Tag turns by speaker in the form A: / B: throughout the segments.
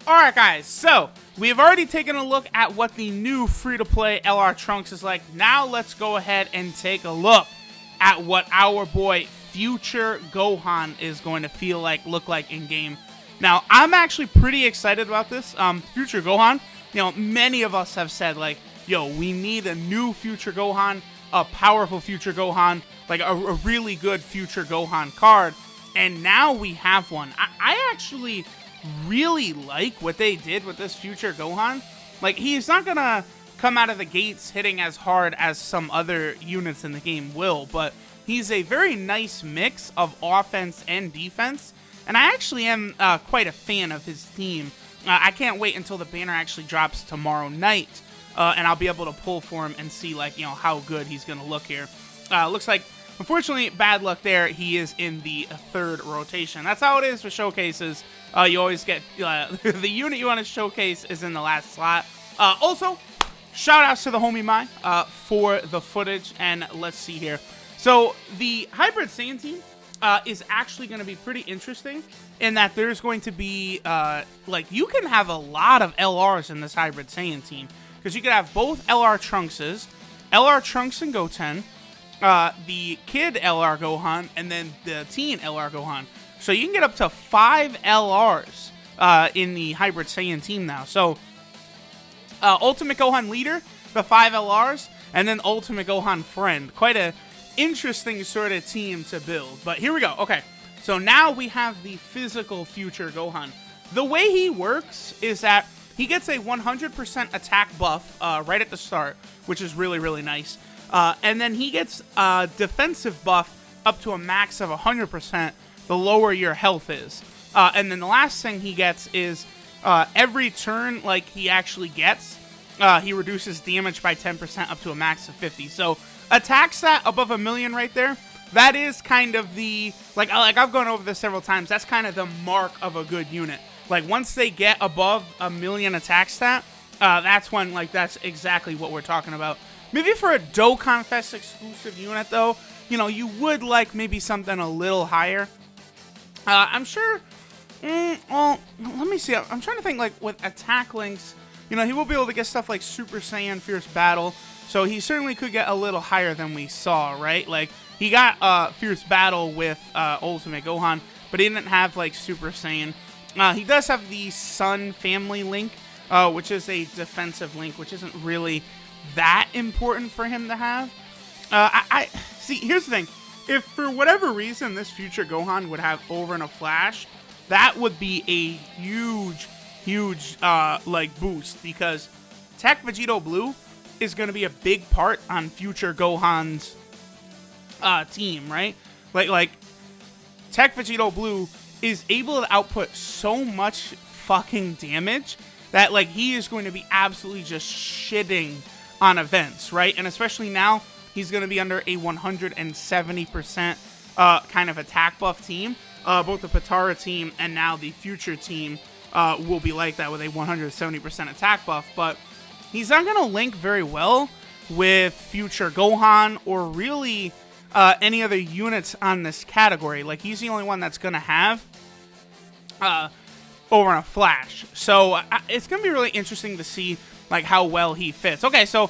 A: Alright guys, so we have already taken a look at what the new free-to-play LR Trunks is like. Now let's go ahead and take a look at what our boy Future Gohan is going to look like in-game. Now, I'm actually pretty excited about this. Future Gohan, many of us have said, like, yo, we need a new Future Gohan, a powerful Future Gohan, like a really good Future Gohan card. And now we have one. I actually really like what they did with this Future Gohan. Like, he's not gonna come out of the gates hitting as hard as some other units in the game will, but he's a very nice mix of offense and defense, and I actually am quite a fan of his team. I can't wait until the banner actually drops tomorrow night, and I'll be able to pull for him and see, like, how good he's gonna look here. Looks like, unfortunately, bad luck there. He is in the third rotation. That's how it is for showcases. You always get the unit you want to showcase is in the last slot. Also, shout outs to the homie Mai for the footage. And let's see here. So the Hybrid Saiyan team is actually going to be pretty interesting in that there's going to be you can have a lot of LRs in this Hybrid Saiyan team, because you could have both LR Trunkses, LR Trunks and Goten, the Kid LR Gohan, and then the Teen LR Gohan. So you can get up to 5 LRs in the Hybrid Saiyan team now. So Ultimate Gohan Leader, the 5 LRs, and then Ultimate Gohan Friend. Quite a interesting sort of team to build. But here we go. Okay, so now we have the physical Future Gohan. The way he works is that he gets a 100% attack buff right at the start, which is really, really nice. And then he gets a defensive buff up to a max of 100% the lower your health is. And then the last thing he gets is every turn he actually gets, he reduces damage by 10% up to a max of 50. So attack stat above 1,000,000 right there. That is kind of the, like I've gone over this several times, that's kind of the mark of a good unit. Like, once they get above 1,000,000 attack stat, that's when, that's exactly what we're talking about. Maybe for a Dokkan Fest exclusive unit, though, you would like maybe something a little higher. I'm sure, well, let me see. I'm trying to think, with attack links, he will be able to get stuff like Super Saiyan Fierce Battle, so he certainly could get a little higher than we saw, right? Like, he got Fierce Battle with Ultimate Gohan, but he didn't have, Super Saiyan. He does have the Sun Family link, which is a defensive link, which isn't really that important for him to have. I see, here's the thing. If for whatever reason this Future Gohan would have Over and a Flash, that would be a huge boost, because Tech Vegito Blue is going to be a big part on Future Gohan's team, right? Like Tech Vegito Blue is able to output so much fucking damage that he is going to be absolutely just shitting on events, right? And especially now, he's going to be under a 170% kind of attack buff team. Both the Patara team and now the Future team will be like that with a 170% attack buff. But he's not going to link very well with Future Gohan or really any other units on this category. Like, he's the only one that's going to have Over and a Flash. So it's going to be really interesting to see how well he fits. Okay, so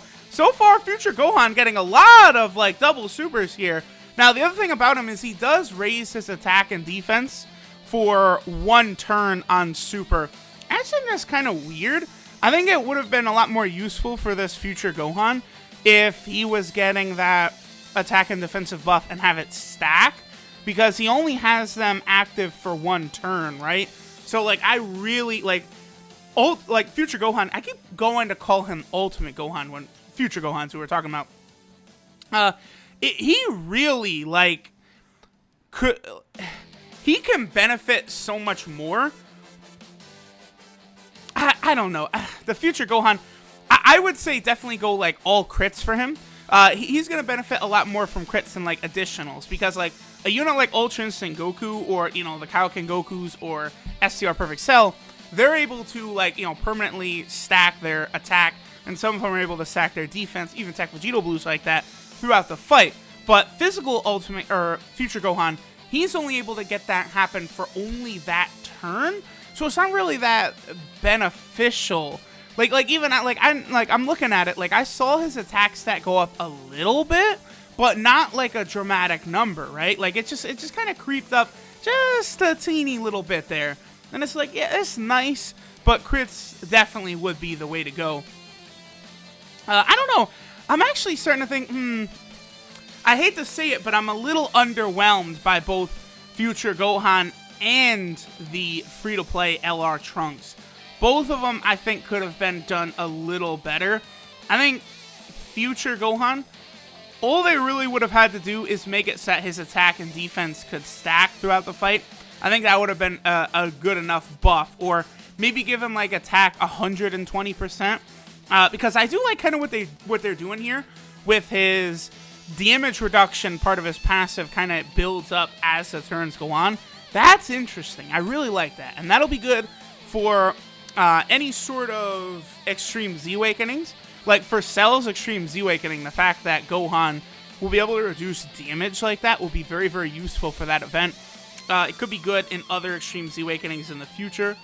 A: far, Future Gohan getting a lot of, double supers here. Now, the other thing about him is he does raise his attack and defense for 1 turn on super. I think that's kind of weird. I think it would have been a lot more useful for this Future Gohan if he was getting that attack and defensive buff and have it stack, because he only has them active for 1 turn, right? So, I really, Future Gohan, I keep going to call him Ultimate Gohan when Future Gohan's who we're talking about. He really, he can benefit so much more. I don't know. The Future Gohan, I would say definitely go, all crits for him. He's going to benefit a lot more from crits than, additionals, because, a unit like Ultra Instinct Goku, or, the Kaioken Gokus, or STR Perfect Cell, they're able to, permanently stack their attack, and some of them are able to stack their defense, even Tech Vegito Blues like that, throughout the fight. But physical Future Gohan, he's only able to get that happen for only that turn. so it's not really that beneficial. Like even at, I'm looking at it, like I saw his attack stat go up a little bit, but not like a dramatic number, right? Like it just kind of creeped up just a teeny little bit there. And it's like, yeah, it's nice, but crits definitely would be the way to go. I don't know. I'm actually starting to think, I hate to say it, but I'm a little underwhelmed by both Future Gohan and the free-to-play LR Trunks. Both of them, I think, could have been done a little better. I think Future Gohan, all they really would have had to do is make it so that his attack and defense could stack throughout the fight. I think that would have been a good enough buff. Or maybe give him, like, attack 120%. Because I do like kind of what they're doing here with his damage reduction. Part of his passive kind of builds up as the turns go on. That's interesting. I really like that. And that'll be good for any sort of Extreme Z Awakenings. Like for Cell's Extreme Z Awakening, the fact that Gohan will be able to reduce damage like that will be very, very useful for that event. It could be good in other Extreme Z Awakenings in the future,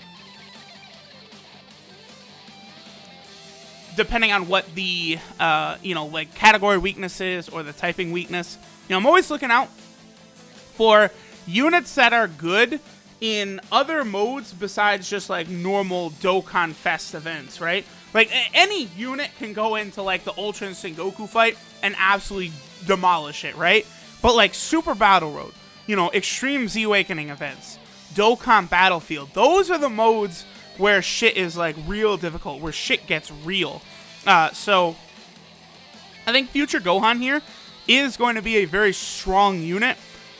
A: depending on what the, like category weakness is or the typing weakness. I'm always looking out for units that are good in other modes besides just like normal Dokkan Fest events, right? Like any unit can go into like the Ultra Instinct Goku fight and absolutely demolish it, right? But like Super Battle Road, Extreme Z Awakening events, Dokkan Battlefield, those are the modes where shit is like real difficult, where shit gets real. So I think Future Gohan here is going to be a very strong unit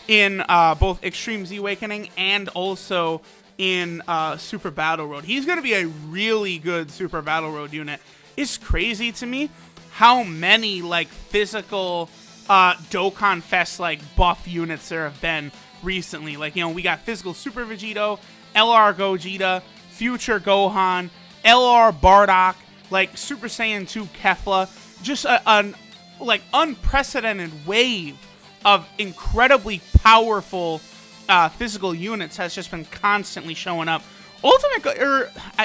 A: in both Extreme Z Awakening and also in Super Battle Road. He's going to be a really good Super Battle Road unit. It's crazy to me how many like physical Dokkan Fest like buff units there have been recently. Like, we got physical Super Vegito, LR Gogeta, Future Gohan, LR Bardock, like Super Saiyan 2 Kefla. Just an like unprecedented wave of incredibly powerful physical units has just been constantly showing up. I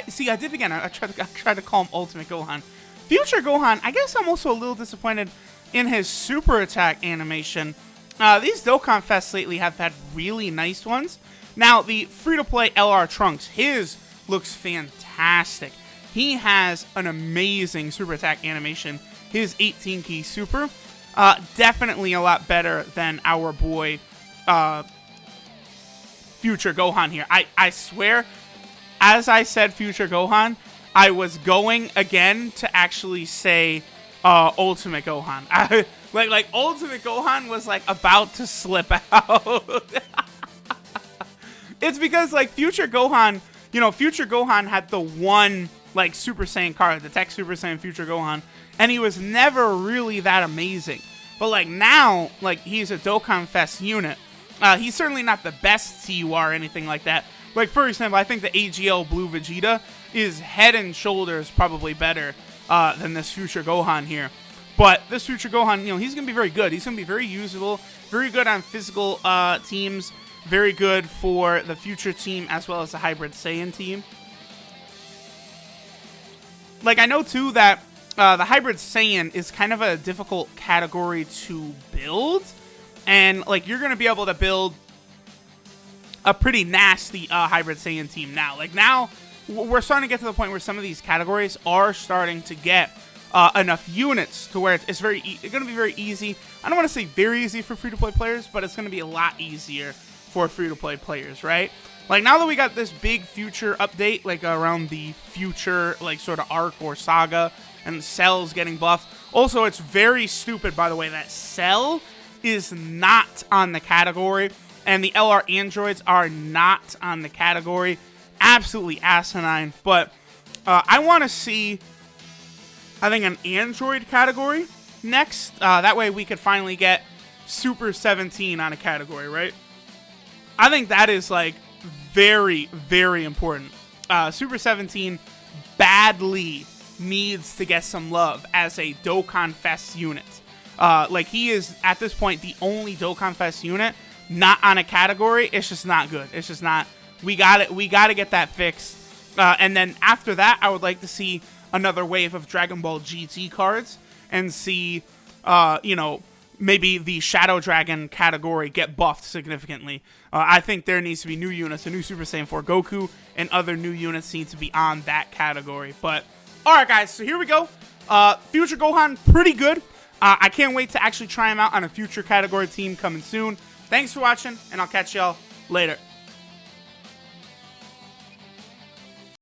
A: did it again. I tried to call him Ultimate Gohan. Future Gohan, I guess I'm also a little disappointed in his super attack animation. These Dokkan Fests lately have had really nice ones. Now, the free-to-play LR Trunks, his looks fantastic. He has an amazing super attack animation. His 18-key super, definitely a lot better than our boy Future Gohan here. I swear, as I said Future Gohan, I was going again to actually say Ultimate Gohan. Like Ultimate Gohan was like about to slip out. It's because like Future Gohan, Future Gohan had the one like Super Saiyan card, the Tech Super Saiyan Future Gohan, and he was never really that amazing. But like now, like he's a Dokkan Fest unit. He's certainly not the best TUR or anything like that. Like for example, I think the AGL Blue Vegeta is head and shoulders probably better than this Future Gohan here. But this Future Gohan, he's going to be very good. He's going to be very usable, very good on physical teams, very good for the Future team as well as the Hybrid Saiyan team. Like, I know, too, that the Hybrid Saiyan is kind of a difficult category to build. And, like, you're going to be able to build a pretty nasty Hybrid Saiyan team now. Like, now, we're starting to get to the point where some of these categories are starting to get enough units to where it's going to be very easy. I don't want to say very easy for free-to-play players, but it's going to be a lot easier for free-to-play players, right? Like, now that we got this big Future update, like, around the Future, like, sort of arc or saga, and Cell's getting buffed. Also, it's very stupid, by the way, that Cell is not on the category, and the LR androids are not on the category. Absolutely asinine. But I want to see, I think, an android category next. That way we could finally get Super 17 on a category, right? I think that is, like, very, very important. Super 17 badly needs to get some love as a Dokkan Fest unit. Like, he is, at this point, the only Dokkan Fest unit not on a category. It's just not good. It's just not We got it. We got to get that fixed. And then after that, I would like to see another wave of Dragon Ball GT cards and see, you know, maybe the Shadow Dragon category get buffed significantly. I think there needs to be new units, a new Super Saiyan 4 Goku, and other new units need to be on that category. But, alright guys, so here we go. Future Gohan, pretty good. I can't wait to actually try him out on a future category team coming soon. Thanks for watching, and I'll catch y'all later.